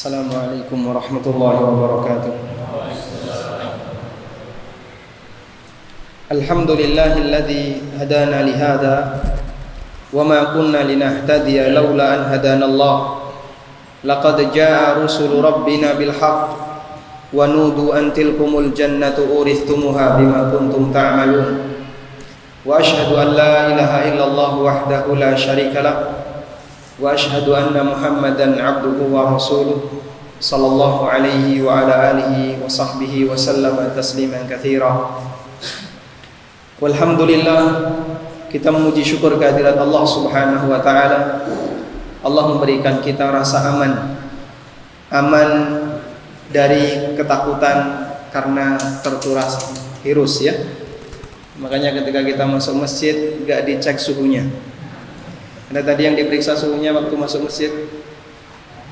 Assalamualaikum warahmatullahi wabarakatuh. Alhamdulillahilladzi hadana lihada wama kunna linahtadiya laula an hadanallah. Laqad jaa rusulu rabbina bil haqq wa nudu an tilkumul jannatu uristumuha bima kuntum ta'malun. Wa asyhadu an la ilaha illallah wahdahu la syarika lah wa asyhadu anna Muhammadan abduhu wa rasuluh sallallahu alaihi wa ala alihi wa sahbihi wa sallama tasliman katsira. Walhamdulillah, kita memuji syukur kehadirat Allah Subhanahu wa taala. Allah memberikan kita rasa aman dari ketakutan karena tertular virus ya. Makanya ketika kita masuk masjid enggak dicek suhunya. Ada tadi yang diperiksa suhunya waktu masuk masjid?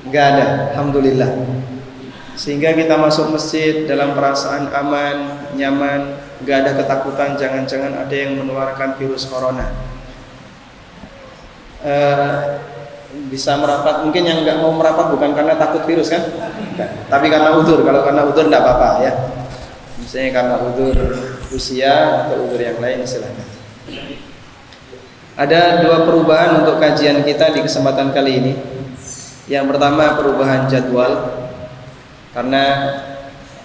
Enggak ada, alhamdulillah. Sehingga kita masuk masjid dalam perasaan aman, nyaman, enggak ada ketakutan jangan-jangan ada yang menularkan virus corona. Bisa merapat, mungkin yang enggak mau merapat bukan karena takut virus kan? Tapi karena udzur. Kalau karena udzur enggak apa-apa ya. Misalnya karena udzur usia atau udzur yang lain silakan. Ada dua perubahan untuk kajian kita di kesempatan kali ini. Yang pertama perubahan jadwal, karena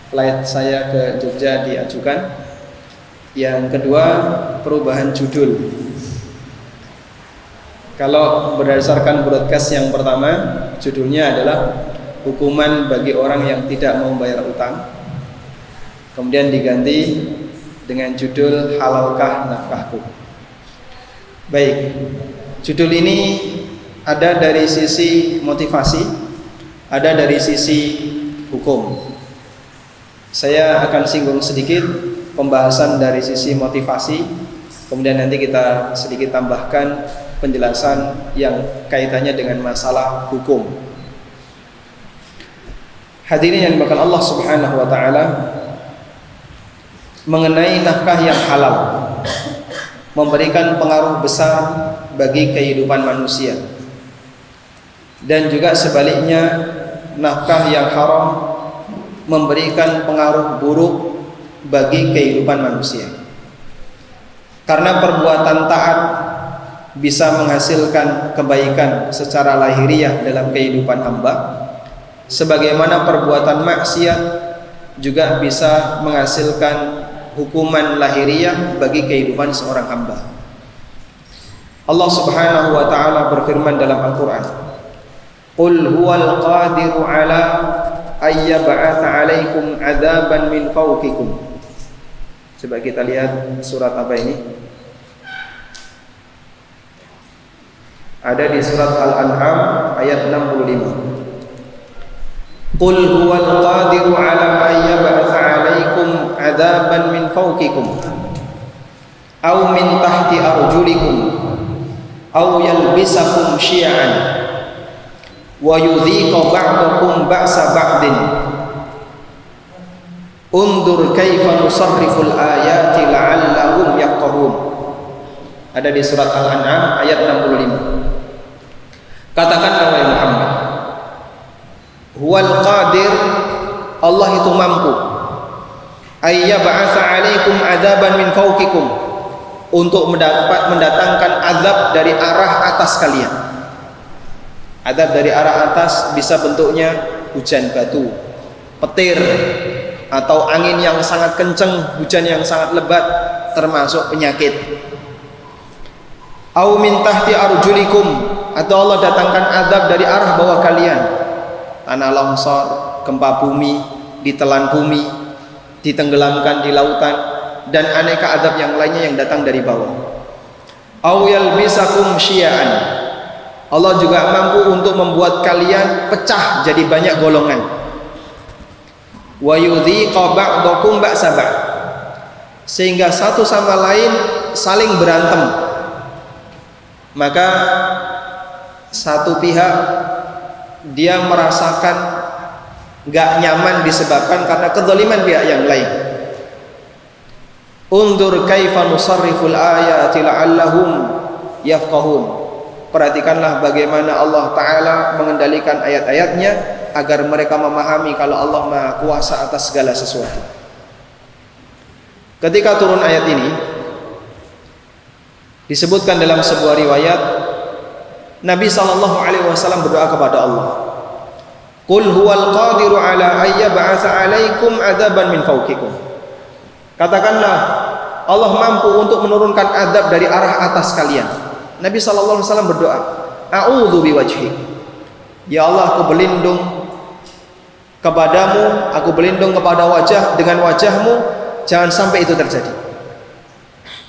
flight saya ke Jogja diajukan. Yang kedua perubahan judul. Kalau berdasarkan broadcast yang pertama, judulnya adalah hukuman bagi orang yang tidak mau bayar utang. Kemudian diganti dengan judul halalkah nafkahku. Baik, judul ini ada dari sisi motivasi, ada dari sisi hukum. Saya akan singgung sedikit pembahasan dari sisi motivasi, kemudian nanti kita sedikit tambahkan penjelasan yang kaitannya dengan masalah hukum. Hadirin yang dimuliakan Allah Subhanahu wa taala, mengenai nafkah yang halal memberikan pengaruh besar bagi kehidupan manusia, dan juga sebaliknya nafkah yang haram memberikan pengaruh buruk bagi kehidupan manusia. Karena perbuatan taat bisa menghasilkan kebaikan secara lahiriah dalam kehidupan hamba, sebagaimana perbuatan maksiat juga bisa menghasilkan hukuman lahiriah bagi kehidupan seorang hamba. Allah Subhanahu wa taala berfirman dalam Al-Qur'an, "Qul huwal qadiru 'ala ayyab'atsa 'alaikum 'adzaban min fawqikum." Coba kita lihat surat apa ini? Ada di surat Al-An'am ayat 65. Qul huwal qadiru 'ala ayyab'atsa 'alaikum 'adzaban min fawqikum aw min tahti arjulikum aw yalbisakum syi'an wa yudhiqa ba'dakum ba'sa ba'din undur kaifa nusarriful ayati la'allahum yafqahun. Ada di surat Al-An'am ayat 65. Katakanlah wahai Muhammad, huwal qadir, Allah itu mampu, ayyab'atsa 'alaikum 'adzaban min fawqikum, untuk mendatangkan azab dari arah atas kalian. Azab dari arah atas bisa bentuknya hujan batu, petir, atau angin yang sangat kencang, hujan yang sangat lebat, termasuk penyakit. Au min tahti arjulikum, atau Allah datangkan azab dari arah bawah kalian, tanah longsor, gempa bumi, ditelan bumi, ditenggelamkan di lautan, dan aneka azab yang lainnya yang datang dari bawah. Au yalbisakum syi'an, Allah juga mampu untuk membuat kalian pecah jadi banyak golongan. Wa yudhiqa ba'dakum ba'sa ba'd, sehingga satu sama lain saling berantem. Maka satu pihak dia merasakan gak nyaman disebabkan karena kezaliman pihak yang lain. Undur kaifa nusarriful ayati la'allahum yafqahun. Perhatikanlah bagaimana Allah Ta'ala mengendalikan ayat-ayatnya agar mereka memahami kalau Allah Maha Kuasa atas segala sesuatu. Ketika turun ayat ini, disebutkan dalam sebuah riwayat Nabi SAW berdoa kepada Allah, Qul huwal qadiru ala ayyab'atsa 'alaikum 'adzaban min fawqikum. Katakanlah, Allah mampu untuk menurunkan azab dari arah atas kalian. Nabi SAW berdoa, A'udzu biwajhik. Ya Allah, aku berlindung kepadamu, aku berlindung kepada dengan wajahmu, jangan sampai itu terjadi.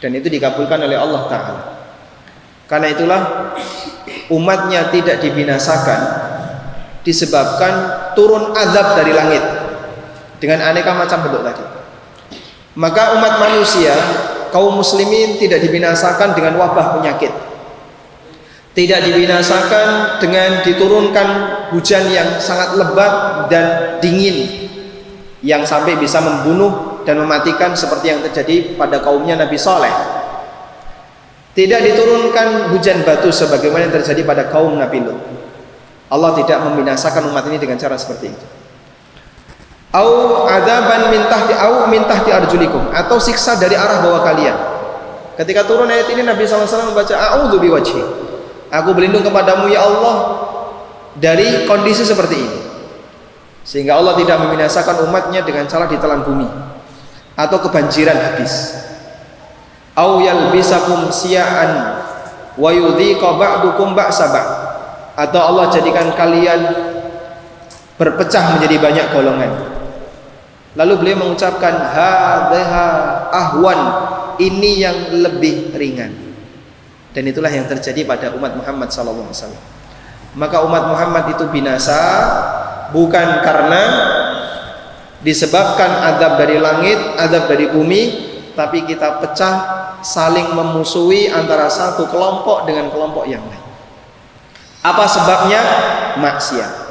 Dan itu dikabulkan oleh Allah Ta'ala. Karena itulah umatnya tidak dibinasakan disebabkan turun azab dari langit dengan aneka macam bentuk tadi. Maka umat manusia, kaum muslimin tidak dibinasakan dengan wabah penyakit, tidak dibinasakan dengan diturunkan hujan yang sangat lebat dan dingin yang sampai bisa membunuh dan mematikan seperti yang terjadi pada kaumnya Nabi Saleh. Tidak diturunkan hujan batu sebagaimana yang terjadi pada kaum Nabi Lut. Allah tidak membinasakan umat ini dengan cara seperti itu. Au adzaban min tahti arjulikum, atau siksa dari arah bawah kalian. Ketika turun ayat ini Nabi SAW membaca a'udzu biwajhi. Aku berlindung kepadamu ya Allah dari kondisi seperti ini. Sehingga Allah tidak membinasakan umatnya dengan cara ditelan bumi atau kebanjiran habis. Au yalbisakum siya'an wa yudhiqa ba'dukum ba'sa ba'd, atau Allah jadikan kalian berpecah menjadi banyak golongan. Lalu beliau mengucapkan hadza ahwan, ini yang lebih ringan. Dan itulah yang terjadi pada umat Muhammad SAW. Maka umat Muhammad itu binasa bukan karena disebabkan azab dari langit, azab dari bumi, tapi kita pecah, saling memusuhi antara satu kelompok dengan kelompok yang lain. Apa sebabnya? Maksiat.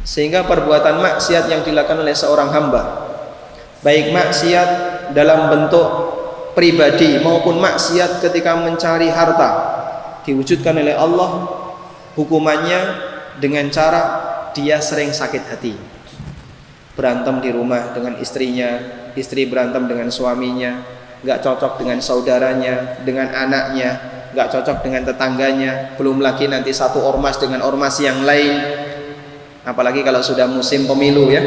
Sehingga perbuatan maksiat yang dilakukan oleh seorang hamba, baik maksiat dalam bentuk pribadi maupun maksiat ketika mencari harta, diwujudkan oleh Allah hukumannya dengan cara dia sering sakit hati, berantem di rumah dengan istrinya, istri berantem dengan suaminya, nggak cocok dengan saudaranya, dengan anaknya, nggak cocok dengan tetangganya, belum lagi nanti satu ormas dengan ormas yang lain. Apalagi kalau sudah musim pemilu ya,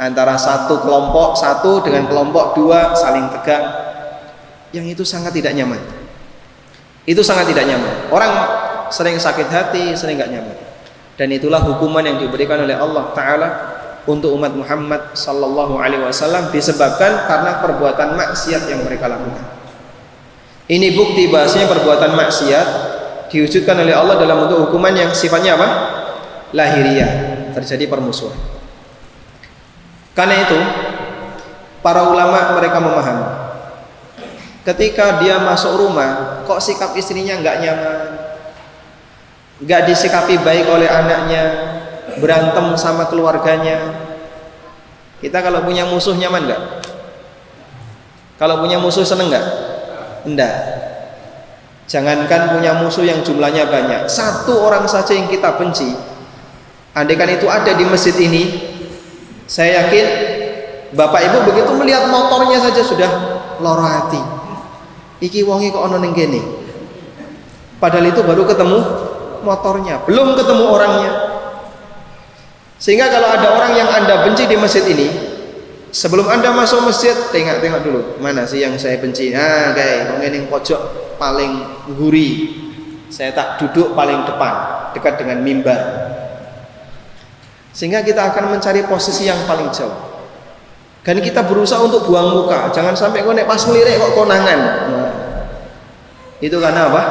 antara satu kelompok satu dengan kelompok dua saling tegang, yang itu sangat tidak nyaman. Itu sangat tidak nyaman. Orang sering sakit hati, sering nggak nyaman. Dan itulah hukuman yang diberikan oleh Allah Ta'ala untuk umat Muhammad Sallallahu Alaihi Wasallam disebabkan karena perbuatan maksiat yang mereka lakukan. Ini bukti bahasanya perbuatan maksiat diwujudkan oleh Allah dalam bentuk hukuman yang sifatnya apa? Lahiriah, terjadi permusuhan. Karena itu para ulama mereka memahami, ketika dia masuk rumah kok sikap istrinya nggak nyaman, nggak disikapi baik oleh anaknya, berantem sama keluarganya. Kita kalau punya musuh nyaman nggak? Kalau punya musuh seneng nggak? Enggak. Jangankan punya musuh yang jumlahnya banyak, satu orang saja yang kita benci, andaikan itu ada di masjid ini, saya yakin bapak ibu begitu melihat motornya saja sudah lara hati. Iki wongi kok ono ning kene. Padahal itu baru ketemu motornya, belum ketemu orangnya. Sehingga kalau ada orang yang Anda benci di masjid ini, sebelum Anda masuk masjid, tengok dulu, mana sih yang saya benci? Nah, kayak wong ning pojok paling guri. Saya tak duduk paling depan, dekat dengan mimbar. Sehingga kita akan mencari posisi yang paling jauh. Dan kita berusaha untuk buang muka, jangan sampai kau nek pas ngelirik kok konangan. Nah, itu karena apa?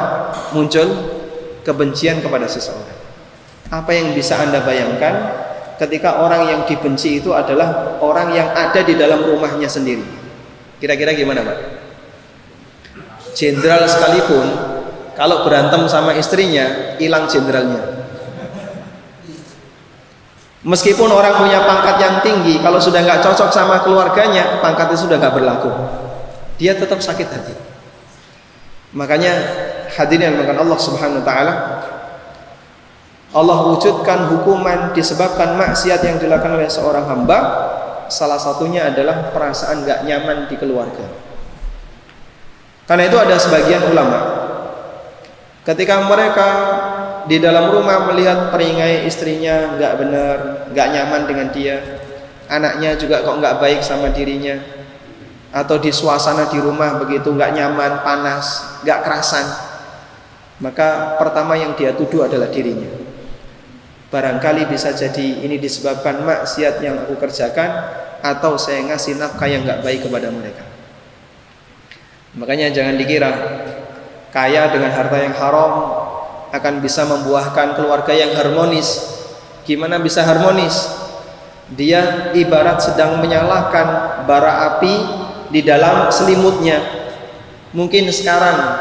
Muncul kebencian kepada seseorang. Apa yang bisa Anda bayangkan ketika orang yang dibenci itu adalah orang yang ada di dalam rumahnya sendiri? Kira-kira gimana, Pak? Jenderal sekalipun kalau berantem sama istrinya, hilang jenderalnya. Meskipun orang punya pangkat yang tinggi, kalau sudah nggak cocok sama keluarganya, pangkatnya sudah nggak berlaku. Dia tetap sakit hati. Makanya hadirin yang dimuliakan Allah Subhanahu Wa Taala, Allah wujudkan hukuman disebabkan maksiat yang dilakukan oleh seorang hamba, salah satunya adalah perasaan gak nyaman di keluarga. Karena itu ada sebagian ulama, ketika mereka di dalam rumah melihat peringai istrinya gak benar, gak nyaman dengan dia, anaknya juga kok gak baik sama dirinya, atau di suasana di rumah begitu gak nyaman, panas, gak kerasan, maka pertama yang dia tuduh adalah dirinya. Barangkali bisa jadi ini disebabkan maksiat yang aku kerjakan, atau saya ngasih nafkah yang gak baik kepada mereka. Makanya jangan dikira kaya dengan harta yang haram akan bisa membuahkan keluarga yang harmonis. Gimana bisa harmonis? Dia ibarat sedang menyalakan bara api di dalam selimutnya. Mungkin sekarang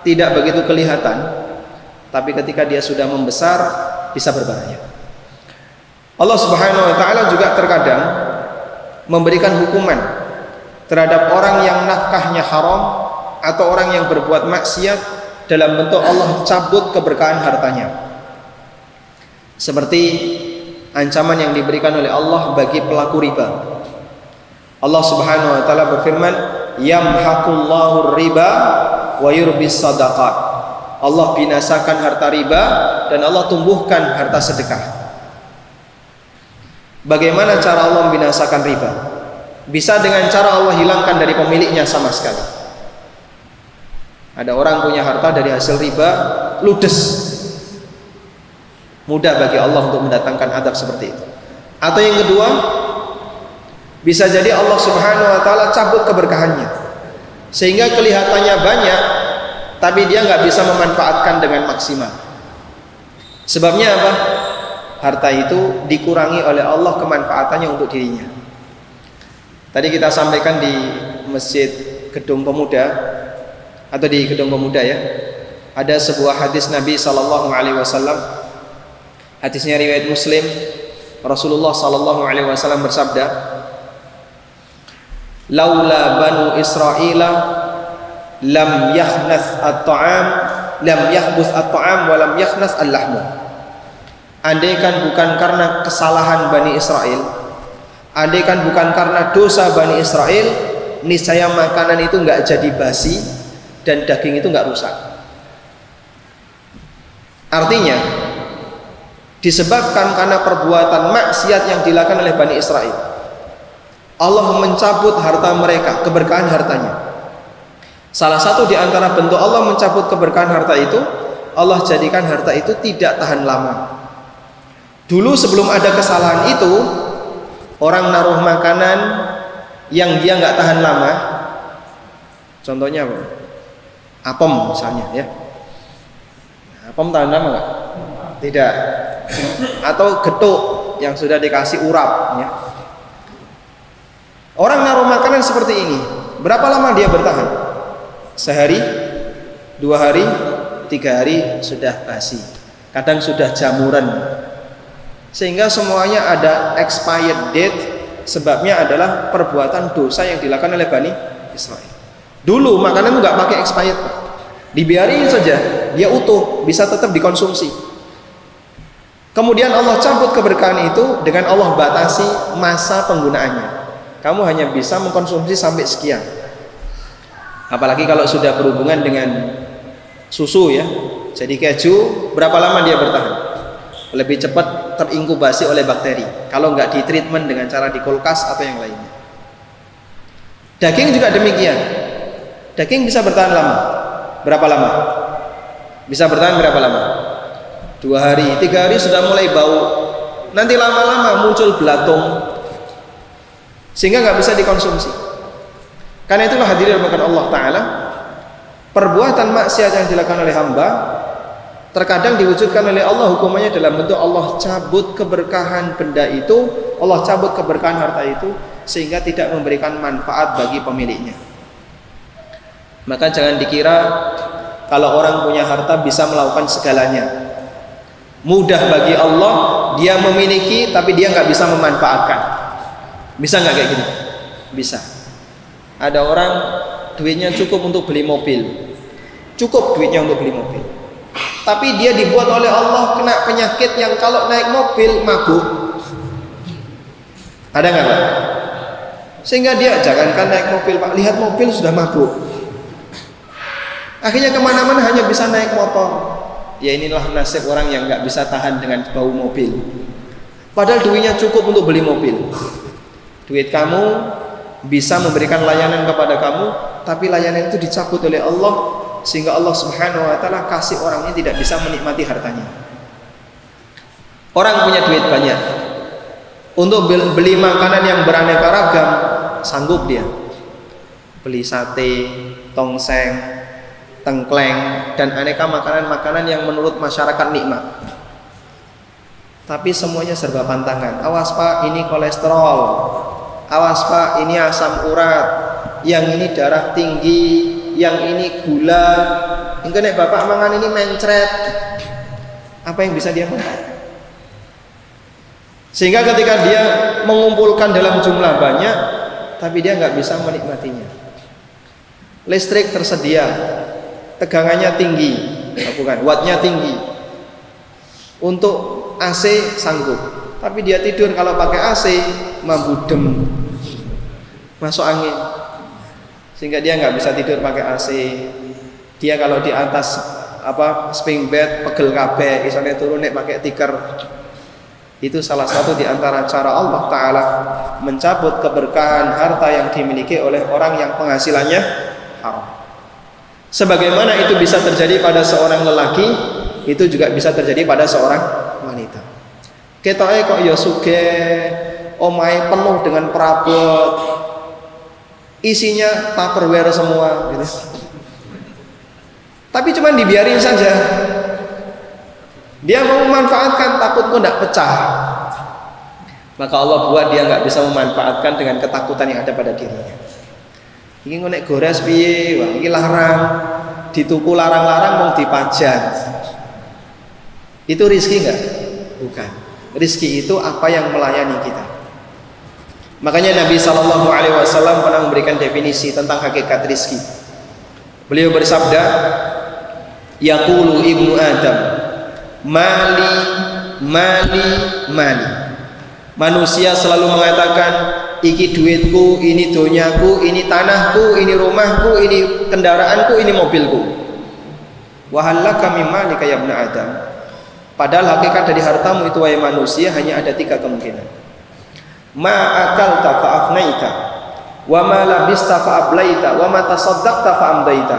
tidak begitu kelihatan, tapi ketika dia sudah membesar bisa berbahaya. Allah Subhanahu wa taala juga terkadang memberikan hukuman terhadap orang yang nafkahnya haram atau orang yang berbuat maksiat dalam bentuk Allah cabut keberkahan hartanya. Seperti ancaman yang diberikan oleh Allah bagi pelaku riba. Allah Subhanahu wa taala berfirman, "Yamhaqullahu riba wa yurbis shadaqat." Allah binasakan harta riba dan Allah tumbuhkan harta sedekah. Bagaimana cara Allah membinasakan riba? Bisa dengan cara Allah hilangkan dari pemiliknya sama sekali. Ada orang punya harta dari hasil riba, ludes. Mudah bagi Allah untuk mendatangkan adab seperti itu. Atau yang kedua, bisa jadi Allah Subhanahu wa taala cabut keberkahannya, sehingga kelihatannya banyak, tapi dia nggak bisa memanfaatkan dengan maksimal. Sebabnya apa? Harta itu dikurangi oleh Allah kemanfaatannya untuk dirinya. Tadi kita sampaikan di Masjid Gedung Pemuda atau di Gedung Pemuda ya, ada sebuah hadis Nabi Sallallahu Alaihi Wasallam. Hadisnya riwayat Muslim. Rasulullah Sallallahu Alaihi Wasallam bersabda, "Laula banu Israila lam yakhnas at-ta'am, lam yakhbus at-ta'am wa lam yakhnas al-lahmu." Andaikan bukan karena kesalahan Bani Israel, andaikan bukan karena dosa Bani Israel, niscaya makanan itu enggak jadi basi dan daging itu enggak rusak. Artinya disebabkan karena perbuatan maksiat yang dilakukan oleh Bani Israel, Allah mencabut harta mereka, keberkahan hartanya. Salah satu di antara bentuk Allah mencabut keberkahan harta itu, Allah jadikan harta itu tidak tahan lama. Dulu sebelum ada kesalahan itu, orang naruh makanan yang dia nggak tahan lama. Contohnya apa? Apem misalnya ya. Apem tahan lama nggak? Tidak. Atau getuk yang sudah dikasih urap ya. Orang naruh makanan seperti ini, berapa lama dia bertahan? Sehari, 2 hari, 3 hari sudah basi. Kadang sudah jamuran. Sehingga semuanya ada expired date. Sebabnya adalah perbuatan dosa yang dilakukan oleh Bani Israel. Dulu makanan nggak pakai expired, dibiarin saja, dia utuh, bisa tetap dikonsumsi. Kemudian Allah cabut keberkahan itu dengan Allah batasi masa penggunaannya. Kamu hanya bisa mengkonsumsi sampai sekian. Apalagi kalau sudah berhubungan dengan susu ya, jadi keju, berapa lama dia bertahan? Lebih cepat terinkubasi oleh bakteri kalau nggak ditreatment dengan cara di kulkas atau yang lainnya. Daging juga demikian. Daging bisa bertahan lama. Berapa lama? Bisa bertahan berapa lama? 2 hari, 3 hari sudah mulai bau. Nanti lama-lama muncul belatung, sehingga nggak bisa dikonsumsi. Karena itulah hadirin dirahmati Allah Ta'ala, perbuatan maksiat yang dilakukan oleh hamba terkadang diwujudkan oleh Allah hukumannya dalam bentuk Allah cabut keberkahan benda itu, Allah cabut keberkahan harta itu, sehingga tidak memberikan manfaat bagi pemiliknya. Maka jangan dikira kalau orang punya harta bisa melakukan segalanya. Mudah bagi Allah, dia memiliki tapi dia nggak bisa memanfaatkan. Bisa nggak kayak gitu? Bisa. Ada orang duitnya cukup untuk beli mobil, cukup duitnya untuk beli mobil, tapi dia dibuat oleh Allah kena penyakit yang kalau naik mobil mabuk. Ada nggak Pak? Sehingga dia jangankan naik mobil Pak, lihat mobil sudah mabuk. Akhirnya kemana-mana hanya bisa naik motor. Ya inilah nasib orang yang nggak bisa tahan dengan bau mobil. Padahal duitnya cukup untuk beli mobil. Duit kamu bisa memberikan layanan kepada kamu, tapi layanan itu dicabut oleh Allah, sehingga Allah Subhanahu wa taala kasih orang ini tidak bisa menikmati hartanya. Orang punya duit banyak, untuk beli makanan yang beraneka ragam sanggup dia. Beli sate, tongseng, tengkleng, dan aneka makanan-makanan yang menurut masyarakat nikmat. Tapi semuanya serba pantangan. Awas Pak, ini kolesterol. Awas Pak, ini asam urat. Yang ini darah tinggi. Yang ini gula. Engko nek bapak mangan ini mencret. Apa yang bisa dia makan? Sehingga ketika dia mengumpulkan dalam jumlah banyak, tapi dia nggak bisa menikmatinya. Listrik tersedia, tegangannya tinggi, bukan, wattnya tinggi. Untuk AC sanggup, tapi dia tidur kalau pakai AC mabudem, masuk angin, sehingga dia nggak bisa tidur pakai AC. Dia kalau di atas spring bed pegel kabeh, misalnya turun nek pakai tikar. Itu salah satu di antara cara Allah Ta'ala mencabut keberkahan harta yang dimiliki oleh orang yang penghasilannya haram. Sebagaimana itu bisa terjadi pada seorang lelaki, itu juga bisa terjadi pada seorang wanita. Ketoke kok ya sugih, omahe penuh dengan perabot, isinya tupperware semua gitu. Tapi cuman dibiarin saja. Dia mau memanfaatkan, takut kok tidak pecah. Maka Allah buat dia nggak bisa memanfaatkan dengan ketakutan yang ada pada dirinya. Ini ngonek gores piye, wah ini larang, dituku larang-larang mau dipajang. Itu rizki nggak? Bukan. Rizki itu apa yang melayani kita. Makanya Nabi SAW pernah memberikan definisi tentang hakikat rizki. Beliau bersabda, yaqulu ibnu Adam, mali, mali, mali. Manusia selalu mengatakan, iki duitku, ini donyaku, ini tanahku, ini rumahku, ini kendaraanku, ini mobilku. Wa halaka min malika ya ibnu Adam. Padahal hakikat dari hartamu itu wahai manusia hanya ada 3 kemungkinan. Ma akalta fa afnaita, wa ma labista fa ablaita, wa ma tasaddaqta fa amdaita.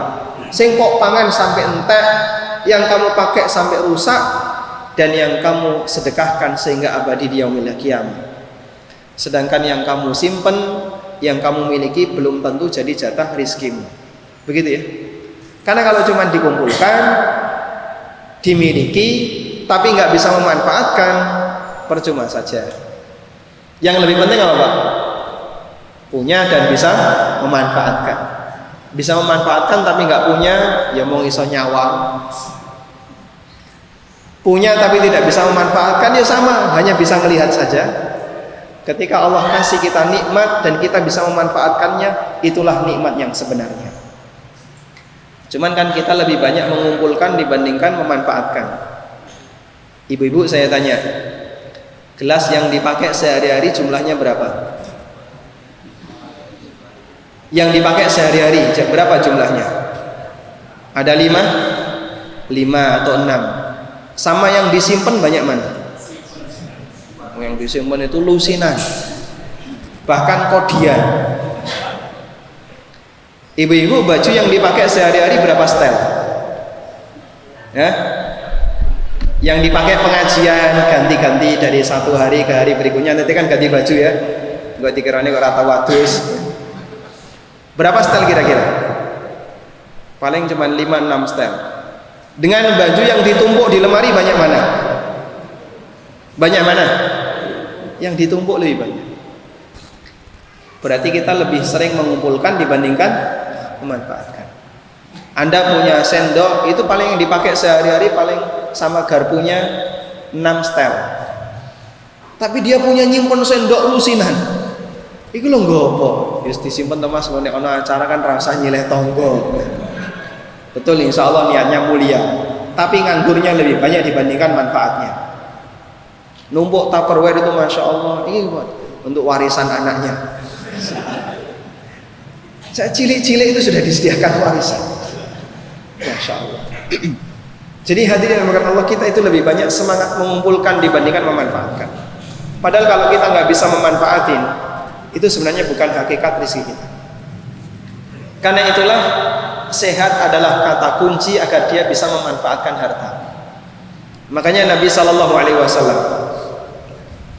Sing kok pangan sampai entek, yang kamu pakai sampai rusak, dan yang kamu sedekahkan sehingga abadi di yaumil qiyamah. Sedangkan yang kamu simpen, yang kamu miliki belum tentu jadi jatah rizkimu. Begitu ya. Karena kalau cuma dikumpulkan, dimiliki, tapi nggak bisa memanfaatkan, percuma saja. Yang lebih penting apa Pak? Punya dan bisa memanfaatkan. Bisa memanfaatkan tapi nggak punya, ya mau iso nyawang. Punya tapi tidak bisa memanfaatkan, ya sama, hanya bisa melihat saja. Ketika Allah kasih kita nikmat dan kita bisa memanfaatkannya, itulah nikmat yang sebenarnya. Cuman kan kita lebih banyak mengumpulkan dibandingkan memanfaatkan. Ibu-ibu saya tanya, gelas yang dipakai sehari-hari jumlahnya berapa? Yang dipakai sehari-hari berapa jumlahnya? Ada 5 atau 6. Sama yang disimpan banyak mana? Yang disimpan itu lusinan, bahkan kodian. Ibu-ibu, baju yang dipakai sehari-hari berapa setel? Ya? Yang dipakai pengajian ganti-ganti dari satu hari ke hari berikutnya, nanti kan ganti baju ya. Enggak dikirane kok rata wadus. Berapa setel kira-kira? Paling cuma 5-6 setel. Dengan baju yang ditumpuk di lemari banyak mana? Banyak mana? Yang ditumpuk lebih banyak. Berarti kita lebih sering mengumpulkan dibandingkan memanfaatkan. Anda punya sendok, itu paling yang dipakai sehari-hari paling sama garpunya 6 setel. Tapi dia punya nyimpen sendok lusinan. Iku lho nggo apa? Wis disimpen to Mas, ana acara kan rasa nyileh tonggo. Betul, insya Allah niatnya mulia. tapi nganggurnya lebih banyak dibandingkan manfaatnya. Numpuk Tupperware itu Masya Allah, ini buat untuk warisan anaknya. Cilik-cilik itu sudah disediakan warisan. Masya Allah. Jadi hadirin yang dimuliakan Allah, kita itu lebih banyak semangat mengumpulkan dibandingkan memanfaatkan. Padahal kalau kita nggak bisa memanfaatin, itu sebenarnya bukan hakikat rezeki kita. Karena itulah sehat adalah kata kunci agar dia bisa memanfaatkan harta. Makanya Nabi SAW,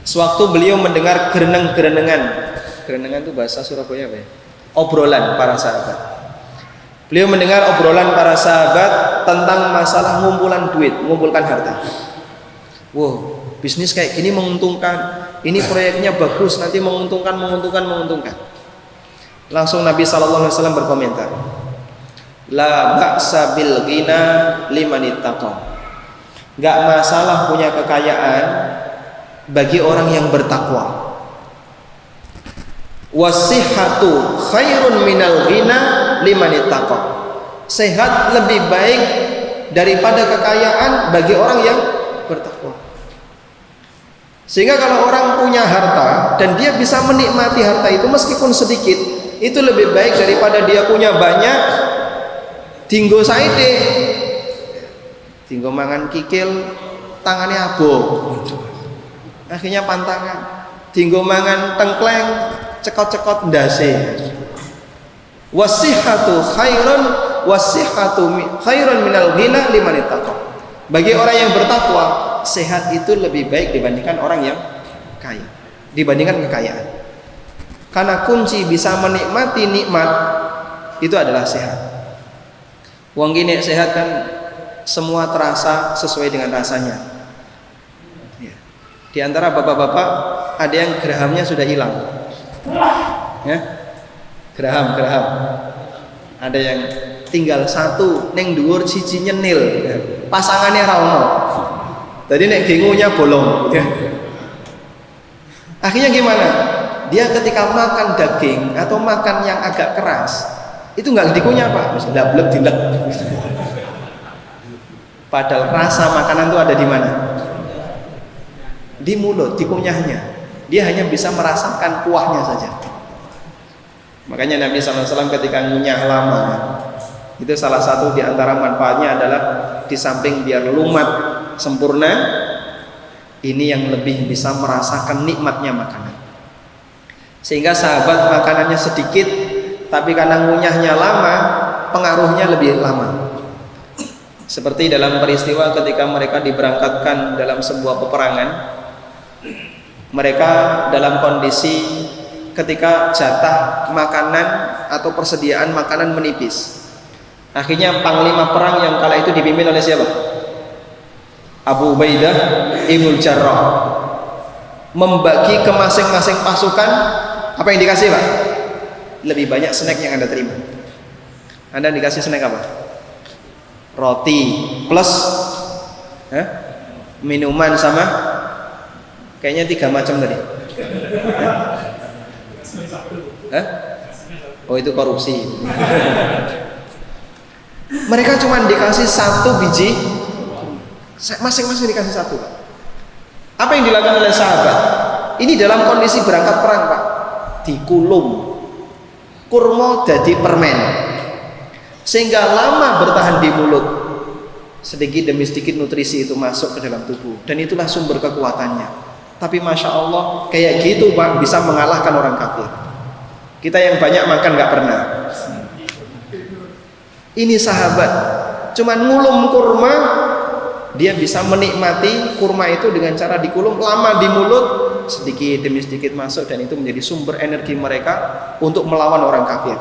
sewaktu beliau mendengar gereneng-gerenengan itu bahasa Surabaya apa ya? Obrolan para sahabat. Beliau mendengar obrolan para sahabat tentang masalah mengumpulkan harta. Wow, bisnis kayak gini menguntungkan, ini proyeknya bagus, nanti menguntungkan. Langsung Nabi SAW berkomentar, la ba'sa bil ghina liman ittaqa. Gak masalah punya kekayaan bagi orang yang bertakwa. Wasihhatu khairun minal ghina liman ittaqa. Sehat lebih baik daripada kekayaan bagi orang yang bertakwa. Sehingga kalau orang punya harta dan dia bisa menikmati harta itu meskipun sedikit, itu lebih baik daripada dia punya banyak dinggo saide, dinggo mangan kikil tangannya abok, akhirnya pantangan, dinggo mangan tengkleng cekot-cekot ndase. Wasihhatu khairun minal ghina liman ittaqa. Bagi orang yang bertakwa, sehat itu lebih baik dibandingkan orang yang kaya, dibandingkan kekayaan. Karena kunci bisa menikmati nikmat itu adalah sehat. Wong gini sehat kan semua terasa sesuai dengan rasanya. Ya. Di antara bapak-bapak ada yang gerahamnya sudah hilang. Ya. Geraham. Ada yang tinggal satu neng dhuwur siji nyenil. Pasangannya ra ono. Jadi nek gengunya bolong. Ya. Akhirnya gimana? Dia ketika makan daging atau makan yang agak keras itu nggak dikunyah Pak, dablek dilek. Padahal rasa makanan itu ada di mana? Di mulut, dikunyahnya. Dia hanya bisa merasakan kuahnya saja. Makanya Nabi SAW ketika ngunyah lama, itu salah satu di antara manfaatnya adalah di samping biar lumat sempurna, ini yang lebih bisa merasakan nikmatnya makanan. Sehingga sahabat makanannya sedikit, tapi karena ngunyahnya lama, pengaruhnya lebih lama. Seperti dalam peristiwa ketika mereka diberangkatkan dalam sebuah peperangan, mereka dalam kondisi ketika jatah makanan atau persediaan makanan menipis. Akhirnya panglima perang yang kala itu dipimpin oleh siapa? Abu Ubaidah Ibnul Jarrah membagi ke masing-masing pasukan. Apa yang dikasih Pak? Lebih banyak snack yang Anda terima. Anda dikasih snack apa? Roti plus minuman sama kayaknya 3 macam tadi. Oh itu korupsi. Mereka cuma dikasih 1 biji, masing-masing dikasih 1 Pak. Apa yang dilakukan oleh sahabat? Ini dalam kondisi berangkat perang Pak. Dikulum kurma jadi permen sehingga lama bertahan di mulut, sedikit demi sedikit nutrisi itu masuk ke dalam tubuh dan itulah sumber kekuatannya. Tapi Masya Allah kayak gitu Pak bisa mengalahkan orang kafir. Kita yang banyak makan gak pernah. Ini sahabat cuman ngulum kurma, dia bisa menikmati kurma itu dengan cara dikulum lama di mulut, sedikit demi sedikit masuk dan itu menjadi sumber energi mereka untuk melawan orang kafir,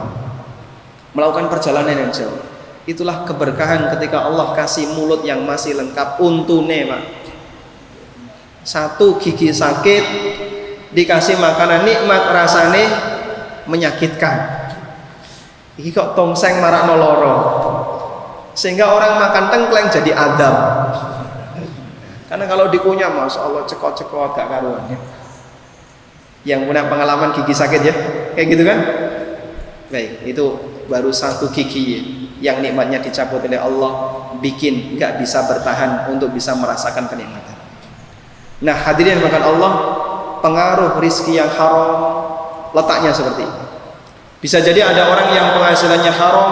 melakukan perjalanan yang jauh. Itulah keberkahan ketika Allah kasih mulut yang masih lengkap untune Pak. 1 gigi sakit dikasih makanan nikmat rasane menyakitkan. Iki kok tongseng marak noloro, sehingga orang makan tengkleng jadi adab. Karena kalau dikunyah Masya Allah cekot-cekot gak karuan ya. Yang punya pengalaman gigi sakit ya kayak gitu kan. Baik, itu baru 1 gigi yang nikmatnya dicabut oleh Allah, bikin nggak bisa bertahan untuk bisa merasakan kenikmatan. Nah hadirin makan Allah, pengaruh rizki yang haram letaknya seperti ini. Bisa jadi ada orang yang penghasilannya haram,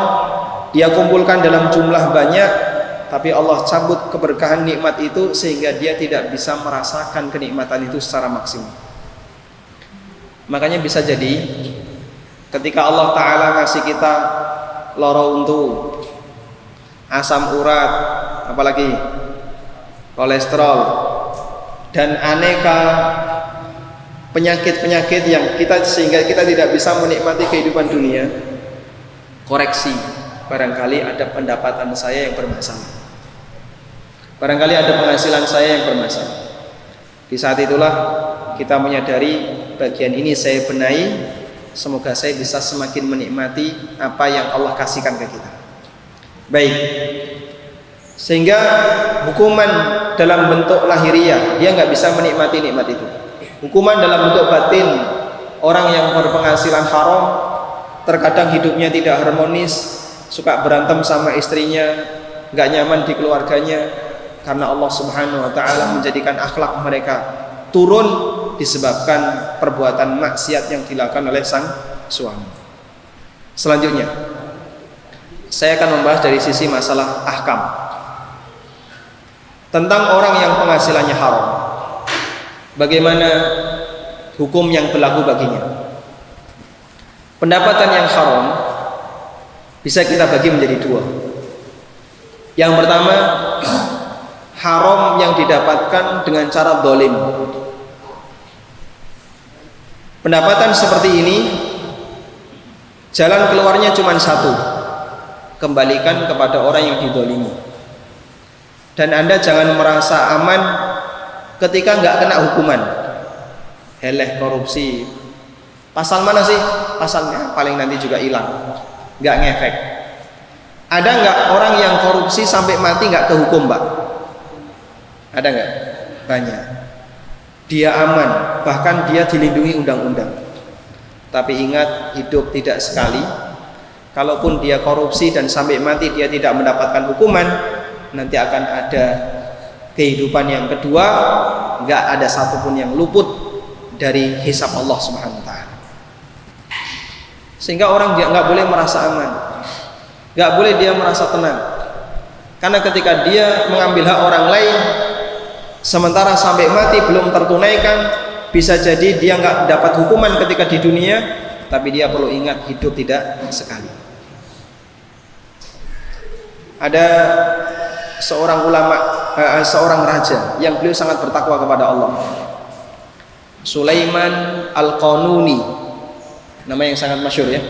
dia kumpulkan dalam jumlah banyak, tapi Allah cabut keberkahan nikmat itu sehingga dia tidak bisa merasakan kenikmatan itu secara maksimal. Makanya bisa jadi ketika Allah Ta'ala ngasih kita loro untu, asam urat, apalagi kolesterol, dan aneka penyakit-penyakit yang sehingga kita tidak bisa menikmati kehidupan dunia. Koreksi, barangkali ada pendapatan saya yang bermasalah, barangkali ada penghasilan saya yang bermasalah. Di saat itulah kita menyadari bagian ini saya benahi, semoga saya bisa semakin menikmati apa yang Allah kasihkan ke kita. Baik, sehingga hukuman dalam bentuk lahiriah dia nggak bisa menikmati nikmat itu. Hukuman dalam bentuk batin, orang yang berpenghasilan haram terkadang hidupnya tidak harmonis, suka berantem sama istrinya, nggak nyaman di keluarganya, karena Allah Subhanahu wa Ta'ala menjadikan akhlak mereka turun disebabkan perbuatan maksiat yang dilakukan oleh sang suami. Selanjutnya saya akan membahas dari sisi masalah ahkam tentang orang yang penghasilannya haram. Bagaimana hukum yang berlaku baginya? Pendapatan yang haram bisa kita bagi menjadi dua. Yang pertama, haram yang didapatkan dengan cara dolim. Pendapatan seperti ini jalan keluarnya cuma satu, kembalikan kepada orang yang didolimi. Dan Anda jangan merasa aman ketika nggak kena hukuman. Heleh korupsi, pasal mana sih? Pasalnya paling nanti juga hilang, nggak ngefek. Ada nggak orang yang korupsi sampai mati nggak kehukum, Pak? Ada nggak? Banyak. Dia aman, bahkan dia dilindungi undang-undang. Tapi ingat, hidup tidak sekali. Kalaupun dia korupsi dan sampai mati dia tidak mendapatkan hukuman, nanti akan ada kehidupan yang kedua, nggak ada satupun yang luput dari hisab Allah Subhanahu wa Ta'ala. Sehingga orang dia nggak boleh merasa aman, nggak boleh dia merasa tenang, karena ketika dia mengambil hak orang lain sementara sampai mati belum tertunaikan, bisa jadi dia nggak dapat hukuman ketika di dunia, tapi dia perlu ingat hidup tidak sekali. Ada seorang ulama, seorang raja yang beliau sangat bertakwa kepada Allah, Sulaiman Al-Qanuni, nama yang sangat masyhur ya,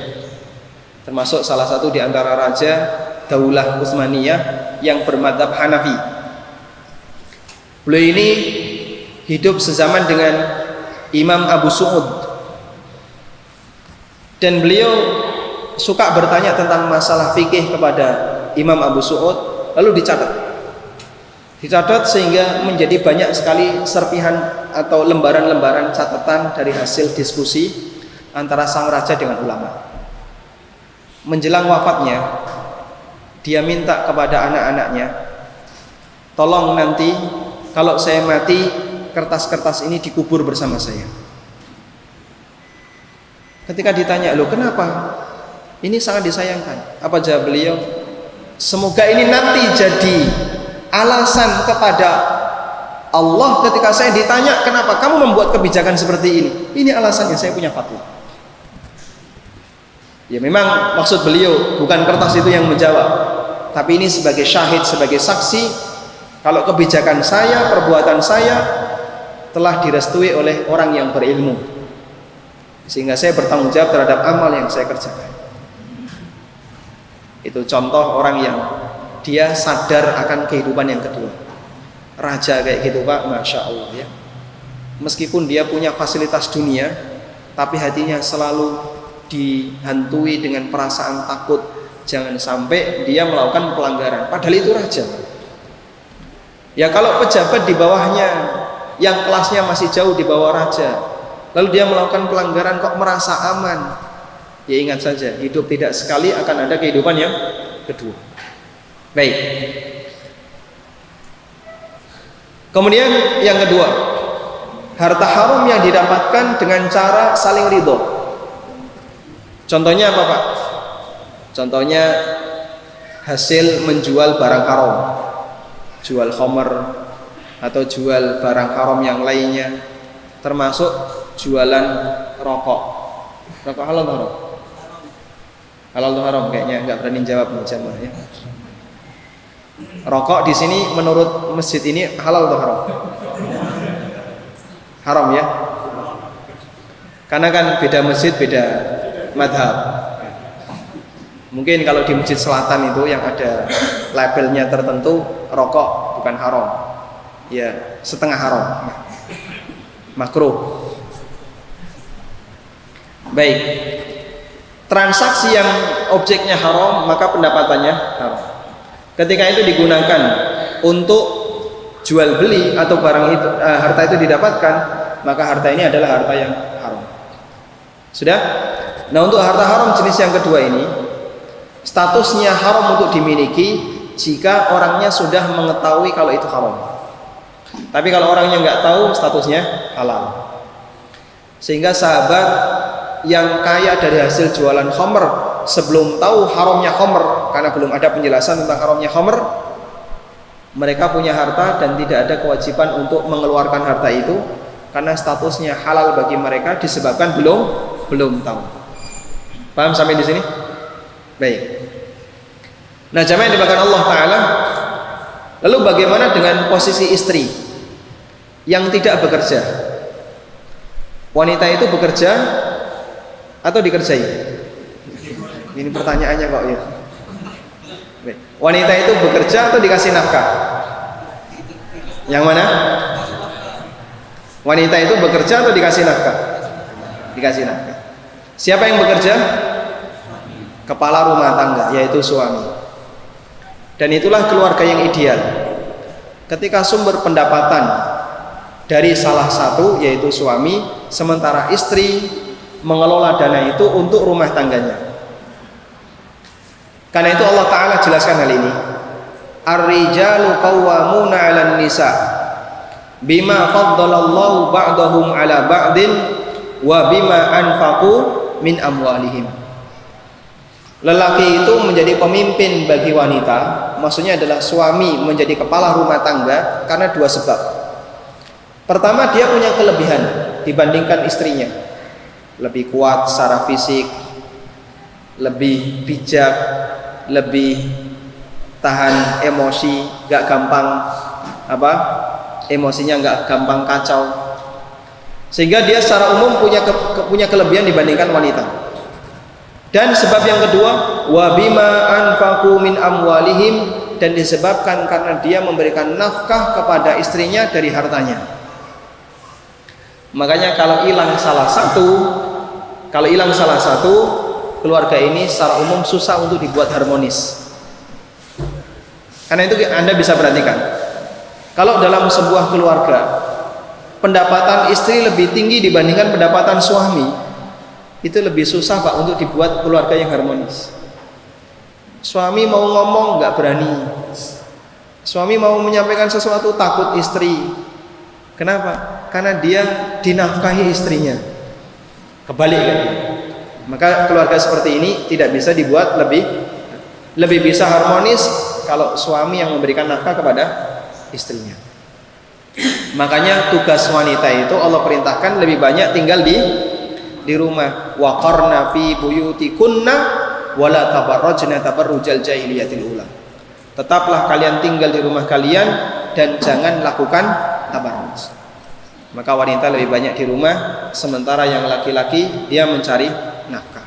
termasuk salah satu di antara raja Daulah Utsmaniyah yang bermadzhab Hanafi. Beliau ini hidup sezaman dengan Imam Abu Su'ud, dan beliau suka bertanya tentang masalah fikih kepada Imam Abu Su'ud, lalu dicatat sehingga menjadi banyak sekali serpihan atau lembaran-lembaran catatan dari hasil diskusi antara sang raja dengan ulama. Menjelang wafatnya, dia minta kepada anak-anaknya, tolong nanti kalau saya mati, kertas-kertas ini dikubur bersama saya. Ketika ditanya, loh kenapa? Ini sangat disayangkan. Apa jawab beliau? Semoga ini nanti jadi alasan kepada Allah ketika saya ditanya, kenapa kamu membuat kebijakan seperti ini? Ini alasannya, saya punya fatwa. Ya memang maksud beliau bukan kertas itu yang menjawab, tapi ini sebagai syahid, sebagai saksi kalau kebijakan saya, perbuatan saya telah direstui oleh orang yang berilmu, sehingga saya bertanggung jawab terhadap amal yang saya kerjakan. Itu contoh orang yang dia sadar akan kehidupan yang kedua. Raja kayak gitu Pak, Masya Allah ya. Meskipun dia punya fasilitas dunia, tapi hatinya selalu dihantui dengan perasaan takut jangan sampai dia melakukan pelanggaran, padahal itu raja. Ya kalau pejabat di bawahnya yang kelasnya masih jauh di bawah raja, lalu dia melakukan pelanggaran kok merasa aman, ya ingat saja hidup tidak sekali, akan ada kehidupan yang kedua. Baik, Kemudian yang kedua, harta haram yang didapatkan dengan cara saling ridho. Contohnya apa Pak? Contohnya hasil menjual barang haram, jual khamr atau jual barang haram yang lainnya, termasuk jualan rokok. Rokok halal atau haram? Halal atau haram? Kayaknya nggak berani jawab nih jamaah ya. Rokok di sini menurut masjid ini halal atau haram? Haram ya. Karena kan beda masjid, beda madhab. Mungkin kalau di masjid selatan itu yang ada labelnya tertentu, rokok bukan haram, ya setengah haram, makruh. Baik, transaksi yang objeknya haram maka pendapatannya haram. Ketika itu digunakan untuk jual beli atau barang itu, harta itu didapatkan, maka harta ini adalah harta yang haram. Sudah? Nah, untuk harta haram jenis yang kedua ini, statusnya haram untuk dimiliki jika orangnya sudah mengetahui kalau itu haram. Tapi kalau orangnya nggak tahu, statusnya halal. Sehingga sahabat yang kaya dari hasil jualan khamr sebelum tahu haramnya khamr, karena belum ada penjelasan tentang haramnya khamr, mereka punya harta dan tidak ada kewajiban untuk mengeluarkan harta itu karena statusnya halal bagi mereka disebabkan belum tahu. Paham sampai di sini? Baik. Nah, jamaah yang dimakan Allah Ta'ala, lalu bagaimana dengan posisi istri yang tidak bekerja? Wanita itu bekerja atau dikerjai? Ini pertanyaannya kok ya. Baik. Wanita itu bekerja atau dikasih nafkah? Yang mana? Wanita itu bekerja atau dikasih nafkah? Dikasih nafkah. Siapa yang bekerja? Kepala rumah tangga, yaitu suami. Dan itulah keluarga yang ideal. Ketika sumber pendapatan dari salah satu, yaitu suami, sementara istri mengelola dana itu untuk rumah tangganya. Karena itu Allah Ta'ala jelaskan hal ini. Ar-rijalu qawwamuna 'alan nisa bima faddalallahu ba'dahum 'ala ba'din wa bima anfaqu min amwalihim. Lelaki itu menjadi pemimpin bagi wanita, maksudnya adalah suami menjadi kepala rumah tangga karena dua sebab. Pertama, dia punya kelebihan dibandingkan istrinya. Lebih kuat secara fisik, lebih bijak, lebih tahan emosi, gak gampang emosinya gak gampang kacau, sehingga dia secara umum punya kelebihan dibandingkan wanita. Dan sebab yang kedua, wa bima anfaqu min amwalihim, dan disebabkan karena dia memberikan nafkah kepada istrinya dari hartanya. Makanya kalau hilang salah satu, keluarga ini secara umum susah untuk dibuat harmonis. Karena itu Anda bisa perhatikan, kalau dalam sebuah keluarga pendapatan istri lebih tinggi dibandingkan pendapatan suami, itu lebih susah Pak untuk dibuat keluarga yang harmonis. Suami mau ngomong nggak berani, suami mau menyampaikan sesuatu takut istri. Kenapa? Karena dia dinafkahi istrinya. Kebalik kan? Maka keluarga seperti ini tidak bisa dibuat lebih bisa harmonis kalau suami yang memberikan nafkah kepada istrinya. Makanya tugas wanita itu Allah perintahkan lebih banyak tinggal di rumah. Wa qarna fi buyutikunna wa la tabarrajna tabarrujal jahiliyatil ula. Tetaplah kalian tinggal di rumah kalian dan jangan lakukan tabarruj. Maka wanita lebih banyak di rumah, sementara yang laki-laki dia mencari nafkah.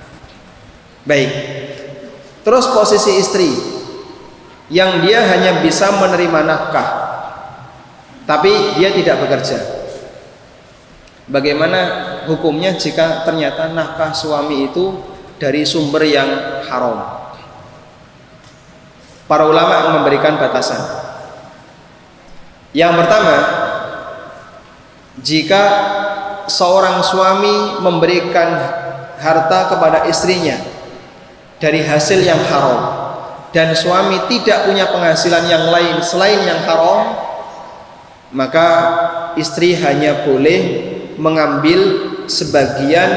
Baik. Terus posisi istri yang dia hanya bisa menerima nafkah tapi dia tidak bekerja. Bagaimana hukumnya jika ternyata nafkah suami itu dari sumber yang haram? Para ulama memberikan batasan. Yang pertama, jika seorang suami memberikan harta kepada istrinya dari hasil yang haram dan suami tidak punya penghasilan yang lain selain yang haram, maka istri hanya boleh mengambil sebagian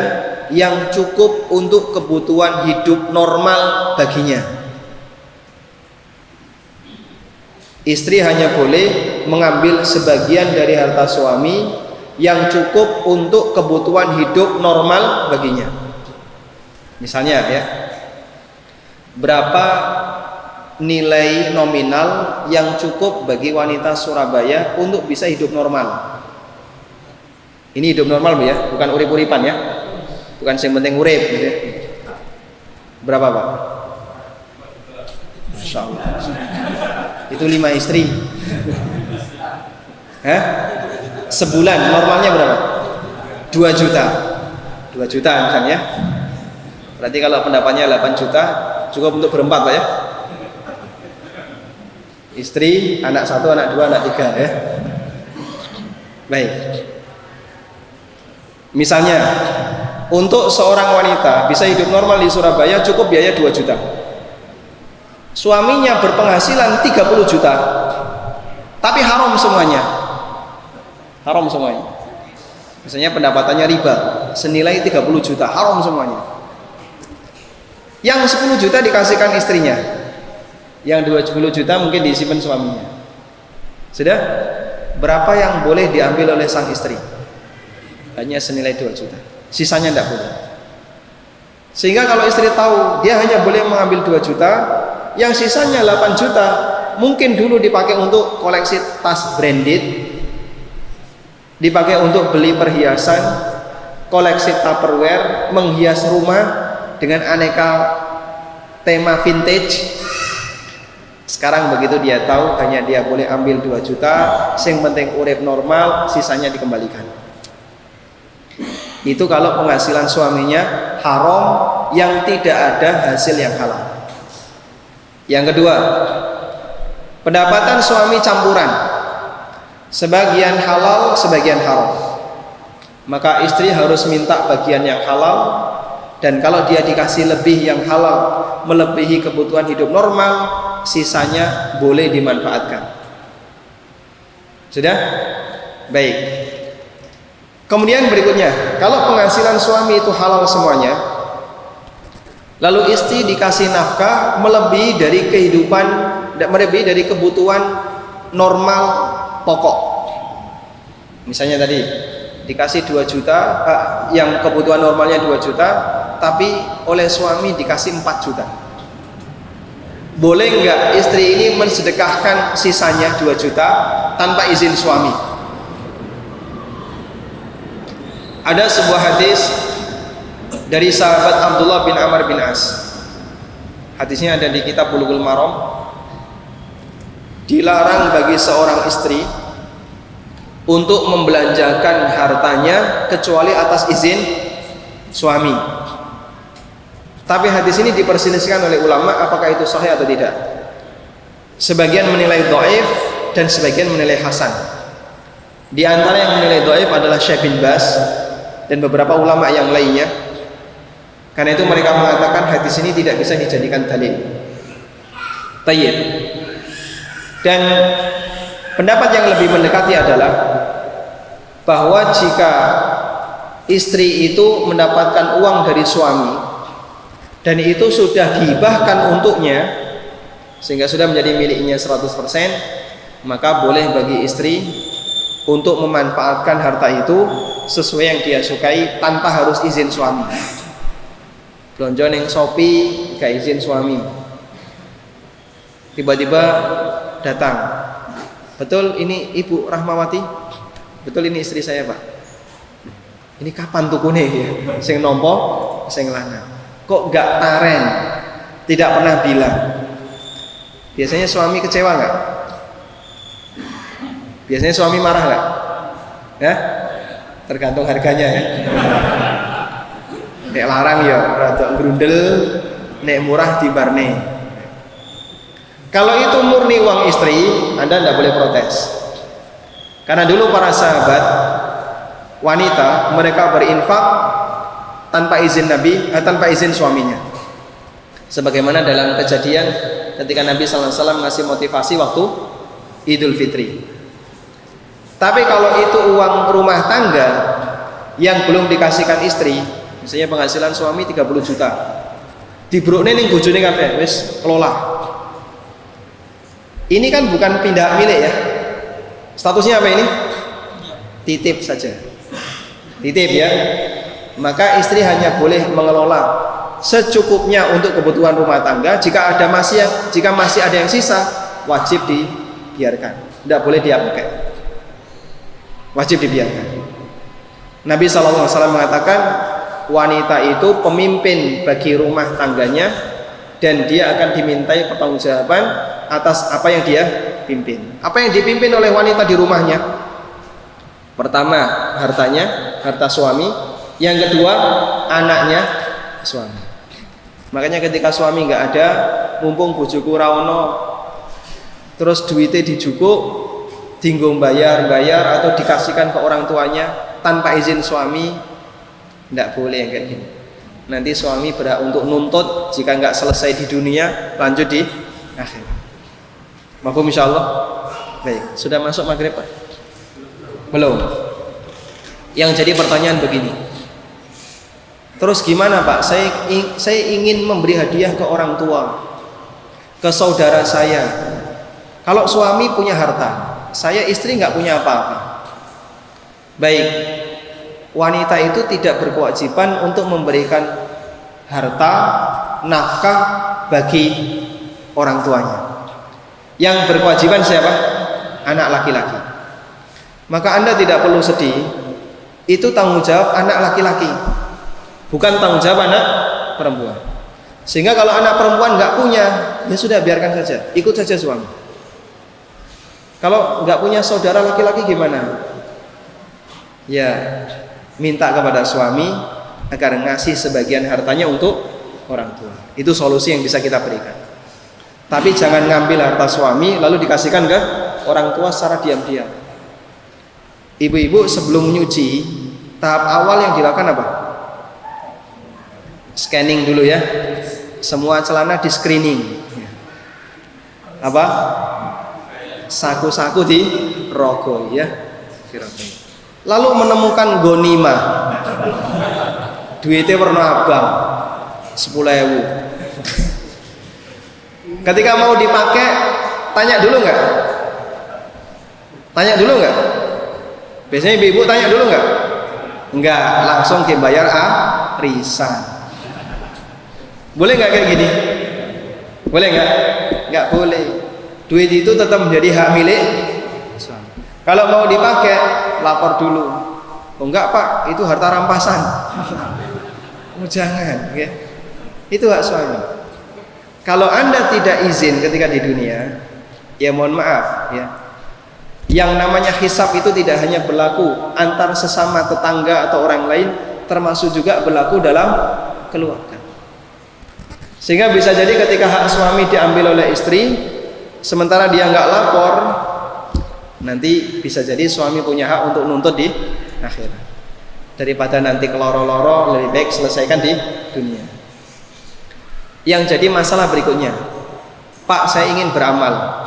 yang cukup untuk kebutuhan hidup normal baginya. Istri hanya boleh mengambil sebagian dari harta suami yang cukup untuk kebutuhan hidup normal baginya. Misalnya ya, berapa nilai nominal yang cukup bagi wanita Surabaya untuk bisa hidup normal? Ini hidup normal ya, bukan urip-uripan ya, bukan yang penting urip gitu ya. Berapa Pak? Masya Allah. Itu 5 istri. Hah? Sebulan normalnya berapa? 2 juta. 2 juta misalnya. Berarti kalau pendapatnya 8 juta cukup untuk berempat Pak ya. Istri, anak 1, anak 2, anak 3 ya. Baik. Misalnya untuk seorang wanita bisa hidup normal di Surabaya cukup biaya 2 juta. Suaminya berpenghasilan 30 juta. Tapi haram semuanya. Haram semuanya. Misalnya pendapatannya riba senilai 30 juta, haram semuanya. Yang 10 juta dikasihkan istrinya, yang 20 juta mungkin disimpan suaminya. Sudah? Berapa yang boleh diambil oleh sang istri? Hanya senilai 2 juta, sisanya tidak boleh. Sehingga kalau istri tahu dia hanya boleh mengambil 2 juta, yang sisanya 8 juta mungkin dulu dipakai untuk koleksi tas branded, dipakai untuk beli perhiasan, koleksi Tupperware, menghias rumah dengan aneka tema vintage. Sekarang begitu dia tahu hanya dia boleh ambil 2 juta, yang penting urip normal, sisanya dikembalikan. Itu kalau penghasilan suaminya haram yang tidak ada hasil yang halal. Yang kedua, pendapatan suami campuran, sebagian halal, sebagian haram. Maka istri harus minta bagian yang halal, dan kalau dia dikasih lebih yang halal melebihi kebutuhan hidup normal, sisanya boleh dimanfaatkan. Sudah? Baik. Kemudian berikutnya, kalau penghasilan suami itu halal semuanya, lalu istri dikasih nafkah melebihi dari kehidupan, melebihi dari kebutuhan normal pokok. Misalnya tadi dikasih 2 juta, yang kebutuhan normalnya 2 juta, tapi oleh suami dikasih 4 juta. Boleh enggak istri ini mensedekahkan sisanya 2 juta tanpa izin suami? Ada sebuah hadis dari sahabat Abdullah bin Amr bin As. Hadisnya ada di kitab Bulughul Maram. Dilarang bagi seorang istri untuk membelanjakan hartanya kecuali atas izin suami. Tapi hadis ini diperselisihkan oleh ulama apakah itu sahih atau tidak. Sebagian menilai dhaif dan sebagian menilai hasan. Di antara yang menilai dhaif adalah Syekh bin Baz dan beberapa ulama yang lainnya. Karena itu mereka mengatakan hadis ini tidak bisa dijadikan dalil. Tayyib. Dan pendapat yang lebih mendekati adalah bahwa jika istri itu mendapatkan uang dari suami dan itu sudah dihibahkan untuknya sehingga sudah menjadi miliknya 100%, maka boleh bagi istri untuk memanfaatkan harta itu sesuai yang dia sukai tanpa harus izin suami. Belanja neng Shopee gak izin suami, tiba-tiba datang, betul ini Ibu Rahmawati, betul ini istri saya Pak, ini kapan tukune ya? Sing nompo, sing lanang, kok gak taren, tidak pernah bilang. Biasanya suami kecewa nggak? Biasanya suami marah nggak? Ya, tergantung harganya ya. Nek larang ya rada grundel, nek murah dibarne. Kalau itu murni uang istri, Anda tidak boleh protes. Karena dulu para sahabat wanita mereka berinfak tanpa izin Nabi, tanpa izin suaminya. Sebagaimana dalam kejadian ketika Nabi sallallahu alaihi wasallam ngasih motivasi waktu Idul Fitri. Tapi kalau itu uang rumah tangga yang belum dikasihkan istri, misalnya penghasilan suami 30 juta, dibrukne ning bojone kabeh, wis kelola. Ini kan bukan pindah milik ya. Statusnya apa ini? Titip saja. Titip ya. Maka istri hanya boleh mengelola secukupnya untuk kebutuhan rumah tangga. Jika masih ada yang sisa, wajib dibiarkan. Tidak boleh dia pakai. Wajib dibiarkan. Nabi SAW mengatakan wanita itu pemimpin bagi rumah tangganya dan dia akan dimintai pertanggungjawaban atas apa yang dia pimpin. Apa yang dipimpin oleh wanita di rumahnya? Pertama, hartanya, harta suami. Yang kedua, anaknya suami. Makanya ketika suami nggak ada, mumpung bojoku ra ono, terus duitnya dijukuk, tinggal bayar atau dikasihkan ke orang tuanya tanpa izin suami, tidak boleh yang kayak gini. Nanti suami berhak untuk nuntut jika nggak selesai di dunia, lanjut di akhir. Mafhum insyaallah. Baik, sudah masuk maghrib Pak? Belum. Yang jadi pertanyaan begini. Terus gimana Pak? Saya ingin memberi hadiah ke orang tua, ke saudara saya. Kalau suami punya harta, saya istri nggak punya apa-apa. Baik, wanita itu tidak berkewajiban untuk memberikan harta nafkah bagi orang tuanya. Yang berkewajiban siapa? Anak laki-laki. Maka Anda tidak perlu sedih. Itu tanggung jawab anak laki-laki, bukan tanggung jawab anak perempuan. Sehingga kalau anak perempuan nggak punya, ya sudah biarkan saja, ikut saja suami. Kalau nggak punya saudara laki-laki gimana? Ya minta kepada suami agar ngasih sebagian hartanya untuk orang tua. Itu solusi yang bisa kita berikan. Tapi jangan ngambil harta suami lalu dikasihkan ke orang tua secara diam-diam. Ibu-ibu sebelum nyuci, tahap awal yang dilakukan apa? Scanning dulu ya. Semua celana di screening. Apa? Saku-saku di rogo ya. Lalu menemukan gonima. Duitnya warna abang 10.000. Ketika mau dipakai, tanya dulu nggak? Tanya dulu nggak? Biasanya ibu tanya dulu nggak? Enggak, langsung dibayar arisan. Boleh nggak kayak gini? Boleh nggak? Nggak boleh. Duit itu tetap menjadi hak milik suami. Kalau mau dipakai, lapor dulu. Oh enggak Pak, itu harta rampasan. Oh jangan, ya. Itu hak suami. Kalau Anda tidak izin ketika di dunia, ya mohon maaf ya. Yang namanya hisab itu tidak hanya berlaku antar sesama tetangga atau orang lain, termasuk juga berlaku dalam keluarga. Sehingga bisa jadi ketika hak suami diambil oleh istri, sementara dia nggak lapor, nanti bisa jadi suami punya hak untuk nuntut di akhirat. Daripada nanti keloro-loro, lebih baik selesaikan di dunia. Yang jadi masalah berikutnya, Pak, saya ingin beramal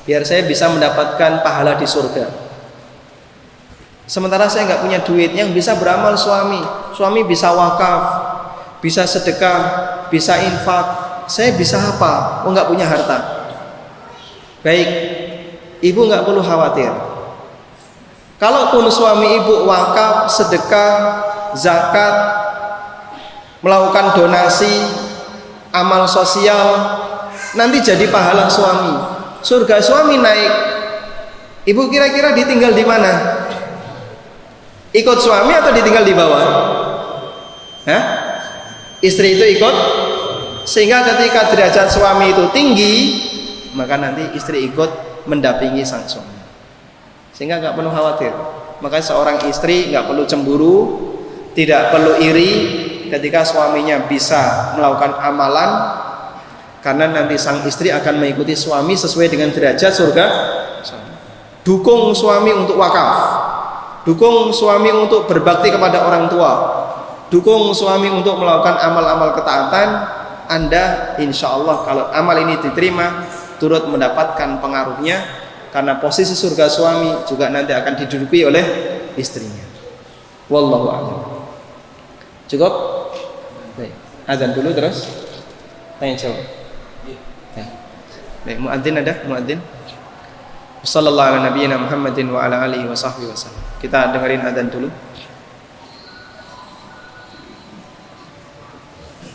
biar saya bisa mendapatkan pahala di surga. Sementara saya nggak punya duit. Yang bisa beramal suami. Suami bisa wakaf, bisa sedekah, bisa infak. Saya bisa apa? Oh nggak punya harta. Baik, ibu nggak perlu khawatir. Kalaupun suami ibu wakaf, sedekah, zakat, melakukan donasi, amal sosial, nanti jadi pahala suami. Surga suami naik. Ibu kira-kira ditinggal di mana? Ikut suami atau ditinggal di bawah? Hah? Istri itu ikut, sehingga ketika derajat suami itu tinggi, maka nanti istri ikut mendampingi sang suami. Sehingga nggak perlu khawatir. Maka seorang istri nggak perlu cemburu, tidak perlu iri ketika suaminya bisa melakukan amalan, karena nanti sang istri akan mengikuti suami sesuai dengan derajat surga. Dukung suami untuk wakaf, dukung suami untuk berbakti kepada orang tua, dukung suami untuk melakukan amal-amal ketaatan. Anda insya Allah kalau amal ini diterima, turut mendapatkan pengaruhnya karena posisi surga suami juga nanti akan diduduki oleh istrinya. Wallahu a'lam. Cukup? Baik. Azan dulu terus tanya jawab. Baik, muadzin ada? Muadzin? Sallallahu ala nabiyyina Muhammadin wa ala alihi wa sahbihi wasallam. Kita dengerin azan dulu.